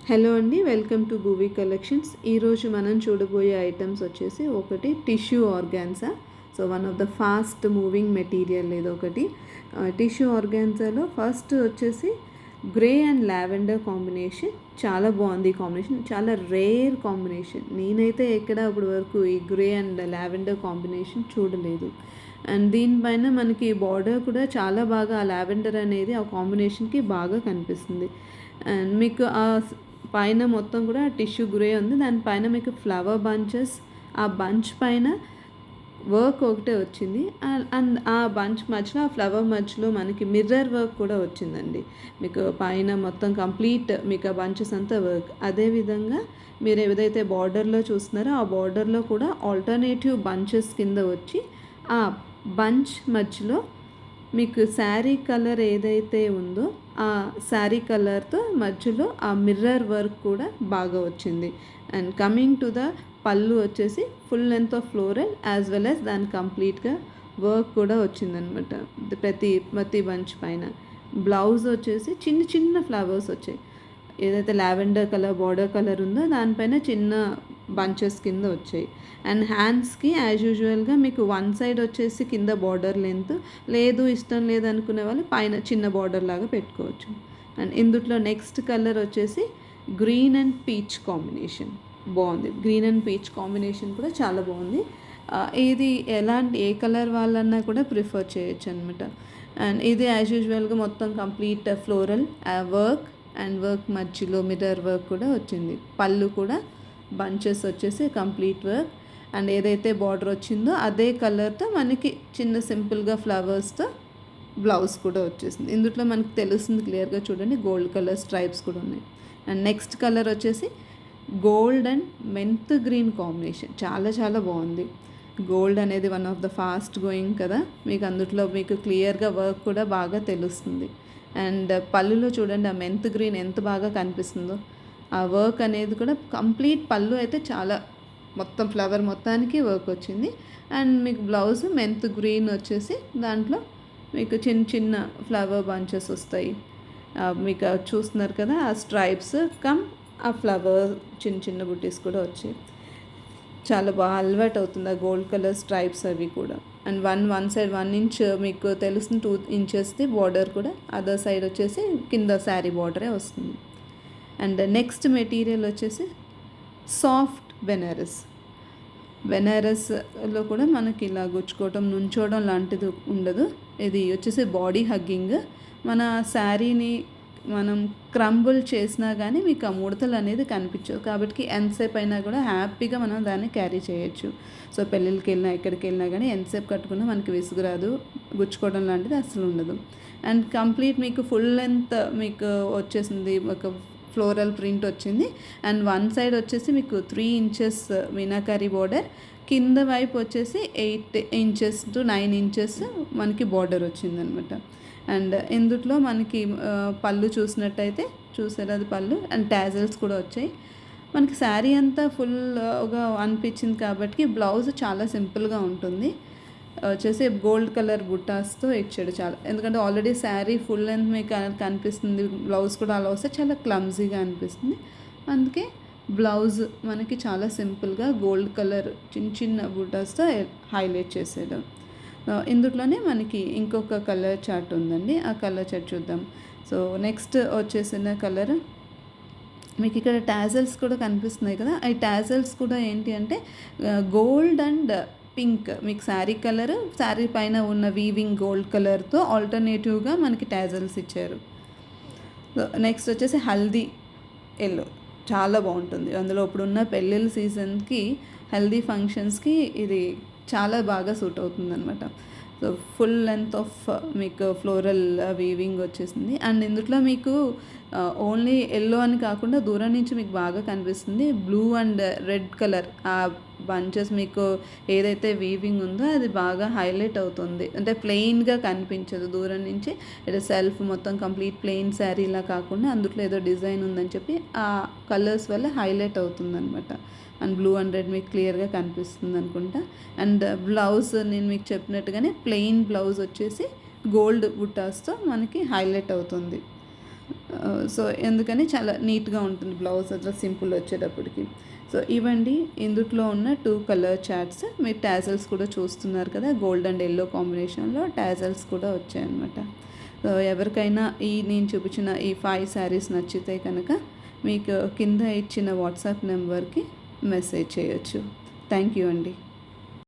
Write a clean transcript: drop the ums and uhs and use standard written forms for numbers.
Hello అండి, welcome to Bhuvi collections. ఈరోజు మనం చూడబోయే ఐటమ్స్ వచ్చేసి ఒకటి tissue organza. So one of the fast moving material ఇది ఒకటి. టిష్యూ ఆర్గాన్జాలో ఫస్ట్ వచ్చేసి గ్రే అండ్ లావెండర్ కాంబినేషన్. చాలా బాగుంది ఈ కాంబినేషన్, చాలా రేర్ కాంబినేషన్. నేనైతే ఎక్కడ అప్పటి వరకు ఈ గ్రే అండ్ లావెండర్ కాంబినేషన్ చూడలేదు. అండ్ దీనిపైన మనకి బార్డర్ కూడా చాలా బాగా ఆ లావెండర్ అనేది ఆ కాంబినేషన్కి బాగా కనిపిస్తుంది. అండ్ మీకు ఆ పైన మొత్తం కూడా టిష్యూ గ్రే ఉంది, దానిపైన మీకు ఫ్లవర్ బంచెస్, ఆ బంచ్ పైన వర్క్ ఒకటే వచ్చింది. అండ్ ఆ బంచ్ మధ్యలో, ఆ ఫ్లవర్ మధ్యలో మనకి మిర్రర్ వర్క్ కూడా వచ్చిందండి. మీకు పైన మొత్తం కంప్లీట్ మీకు ఆ బంచెస్ అంతా వర్క్. అదేవిధంగా మీరు ఏదైతే బార్డర్లో చూస్తున్నారో ఆ బార్డర్లో కూడా ఆల్టర్నేటివ్ బంచెస్ కింద వచ్చి ఆ బంచ్ మధ్యలో మీకు శారీ కలర్ ఏదైతే ఉందో ఆ శారీ కలర్తో మధ్యలో ఆ మిర్రర్ వర్క్ కూడా బాగా వచ్చింది. అండ్ కమింగ్ టు ద పళ్ళు వచ్చేసి full length of floral as well as దాని కంప్లీట్గా వర్క్ కూడా వచ్చిందనమాట ప్రతి బంచ్ పైన. బ్లౌజ్ వచ్చేసి చిన్న చిన్న ఫ్లవర్స్ వచ్చాయి. ఏదైతే లావెండర్ కలర్ బార్డర్ కలర్ ఉందో దానిపైన చిన్న బంచెస్ కింద వచ్చాయి. అండ్ హ్యాండ్స్కి యాజ్ యూజువల్గా మీకు వన్ సైడ్ వచ్చేసి కింద బార్డర్ లెంత్ లేదు, ఇష్టం లేదు అనుకునే వాళ్ళు పైన చిన్న బార్డర్ లాగా పెట్టుకోవచ్చు. అండ్ ఇందులో నెక్స్ట్ కలర్ వచ్చేసి గ్రీన్ అండ్ పీచ్ కాంబినేషన్. బాగుంది, గ్రీన్ అండ్ పీచ్ కాంబినేషన్ కూడా చాలా బాగుంది. ఇది ఎలాంటి ఏ కలర్ వాళ్ళన్నా కూడా ప్రిఫర్ చేయొచ్చు అనమాట. అండ్ ఇది యాజ్ యూజువల్గా మొత్తం complete floral work and work మధ్యలో మిర్రర్ వర్క్ కూడా వచ్చింది. పళ్ళు కూడా బంచెస్ వచ్చేసి కంప్లీట్ వర్క్. అండ్ ఏదైతే బార్డర్ వచ్చిందో అదే కలర్తో మనకి చిన్న సింపుల్గా ఫ్లవర్స్తో బ్లౌజ్ కూడా వచ్చేసింది. ఇందులో మనకి తెలుస్తుంది క్లియర్గా, చూడండి గోల్డ్ కలర్ స్ట్రైప్స్ కూడా ఉన్నాయి. అండ్ నెక్స్ట్ కలర్ వచ్చేసి gold and mint green combination. చాలా చాలా బాగుంది. గోల్డ్ అనేది one of the fast going కదా, మీకు అందులో మీకు క్లియర్గా వర్క్ కూడా బాగా తెలుస్తుంది. అండ్ పళ్ళులో చూడండి ఆ మెంత్ గ్రీన్ ఎంత బాగా కనిపిస్తుందో. ఆ వర్క్ అనేది కూడా కంప్లీట్ పళ్ళు అయితే చాలా మొత్తం ఫ్లవర్ మొత్తానికి వర్క్ వచ్చింది. అండ్ మీకు బ్లౌజ్ మెంత్ గ్రీన్ వచ్చేసి దాంట్లో మీకు చిన్న చిన్న ఫ్లవర్ బంచెస్ వస్తాయి. మీకు చూస్తున్నారు కదా ఆ స్ట్రైప్స్ కమ్ ఆ ఫ్లవర్ చిన్న చిన్న బుటీస్ కూడా వచ్చాయి. చాలా బాగా అలవాటు అవుతుంది ఆ గోల్డ్ కలర్ స్ట్రైప్స్ అవి కూడా. అండ్ వన్ సైడ్ 1 ఇంచ్ మీకు తెలుస్తుంది, 2 ఇంచెస్ది బార్డర్ కూడా. అదర్ సైడ్ వచ్చేసి కింద శారీ బార్డరే వస్తుంది. అండ్ నెక్స్ట్ మెటీరియల్ వచ్చేసి సాఫ్ట్ బెనారస్లో కూడా మనకి ఇలా గుచ్చుకోవటం నుంచోవడం లాంటిది ఉండదు. ఇది వచ్చేసి బాడీ హగ్గింగ్. మన శారీని మనం క్రంబుల్ చేసినా కానీ మీకు ఆ ముడతలు అనేది కనిపించవు, కాబట్టి ఎంతసేపు అయినా కూడా హ్యాపీగా మనం దాన్ని క్యారీ చేయొచ్చు. సో పెళ్ళిళ్ళకి వెళ్ళినా ఎక్కడికి వెళ్ళినా కానీ ఎంతసేపు కట్టుకున్నా మనకి విసుగురాదు, గుచ్చుకోవడం లాంటిది అసలు ఉండదు. అండ్ కంప్లీట్ మీకు ఫుల్ లెంత్ మీకు వచ్చేసింది, ఒక ఫ్లోరల్ ప్రింట్ వచ్చింది. అండ్ వన్ సైడ్ వచ్చేసి మీకు 3 ఇంచెస్ మీనాకారి బార్డర్, కింద వైపు వచ్చేసి 8 ఇంచెస్ టు 9 ఇంచెస్ మనకి బార్డర్ వచ్చిందనమాట. అండ్ ఇందులో మనకి పళ్ళు చూసినట్టయితే చూసారు అది పళ్ళు. అండ్ టాజల్స్ కూడా వచ్చాయి. మనకి శారీ అంతా ఫుల్గా అనిపించింది కాబట్టి బ్లౌజ్ చాలా సింపుల్గా ఉంటుంది. వచ్చేసి గోల్డ్ కలర్ బుట్టాస్తో ఇచ్చాడు చాలా, ఎందుకంటే ఆల్రెడీ శారీ ఫుల్ లెంత్ మీకు కనిపిస్తుంది, బ్లౌజ్ కూడా అలా వస్తే చాలా క్లమ్జీగా అనిపిస్తుంది. అందుకే బ్లౌజ్ మనకి చాలా సింపుల్గా గోల్డ్ కలర్ చిన్న చిన్న బుట్టాస్తో హైలైట్ చేసాడు. ఇందులోనే మనకి ఇంకొక కలర్ చార్ట్ ఉందండి, ఆ కలర్ చార్ట్ చూద్దాం. సో నెక్స్ట్ వచ్చేసిన కలర్ మీకు ఇక్కడ టాజల్స్ కూడా కనిపిస్తున్నాయి కదా. ఈ టాజల్స్ కూడా ఏంటి అంటే గోల్డ్ అండ్ పింక్, మీకు శారీ కలర్, శారీ పైన ఉన్న వీవింగ్ గోల్డ్ కలర్తో ఆల్టర్నేటివ్గా మనకి టాజల్స్ ఇచ్చారు. సో నెక్స్ట్ వచ్చేసి హల్దీ ఎల్లో, చాలా బాగుంటుంది. అందులో ఇప్పుడున్న పెళ్ళిళ్ళ సీజన్కి హల్దీ ఫంక్షన్స్కి ఇది చాలా బాగా సూట్ అవుతుంది అనమాట. సో ఫుల్ లెంత్ ఆఫ్ మీకు ఫ్లోరల్ వీవింగ్ వచ్చేసింది. అండ్ ఇందులో మీకు ఓన్లీ ఎల్లో అని కాకుండా దూరం నుంచి మీకు బాగా కనిపిస్తుంది బ్లూ అండ్ రెడ్ కలర్. ఆ బంచెస్ మీకు ఏదైతే వీవింగ్ ఉందో అది బాగా హైలైట్ అవుతుంది, అంటే ప్లెయిన్గా కనిపించదు దూరం నుంచి. ఇది సెల్ఫ్ మొత్తం కంప్లీట్ ప్లెయిన్ శారీలా కాకుండా అందులో ఏదో డిజైన్ ఉందని చెప్పి ఆ కలర్స్ వల్ల హైలైట్ అవుతుంది అనమాట. అండ్ బ్లూ అండ్ రెడ్ మీకు క్లియర్గా కనిపిస్తుంది అనుకుంటా. అండ్ బ్లౌజ్ నేను మీకు చెప్పినట్టుగానే ప్లెయిన్ బ్లౌజ్ వచ్చేసి గోల్డ్ బుట్టాస్తో మనకి హైలైట్ అవుతుంది. సో ఎందుకని చాలా నీట్గా ఉంటుంది బ్లౌజ్ అట్లా సింపుల్ వచ్చేటప్పటికి. సో ఇవండి ఇందుట్లో ఉన్న 2 కలర్ చార్ట్స్. మీరు టాజల్స్ కూడా చూస్తున్నారు కదా, గోల్డ్ అండ్ ఎల్లో కాంబినేషన్లో టాజల్స్ కూడా వచ్చాయన్నమాట. సో ఎవరికైనా నేను చూపించిన ఈ 5 శారీస్ నచ్చితే కనుక మీకు కింద ఇచ్చిన వాట్సాప్ నెంబర్కి మెసేజ్ చేయొచ్చు. థ్యాంక్ యూ అండి.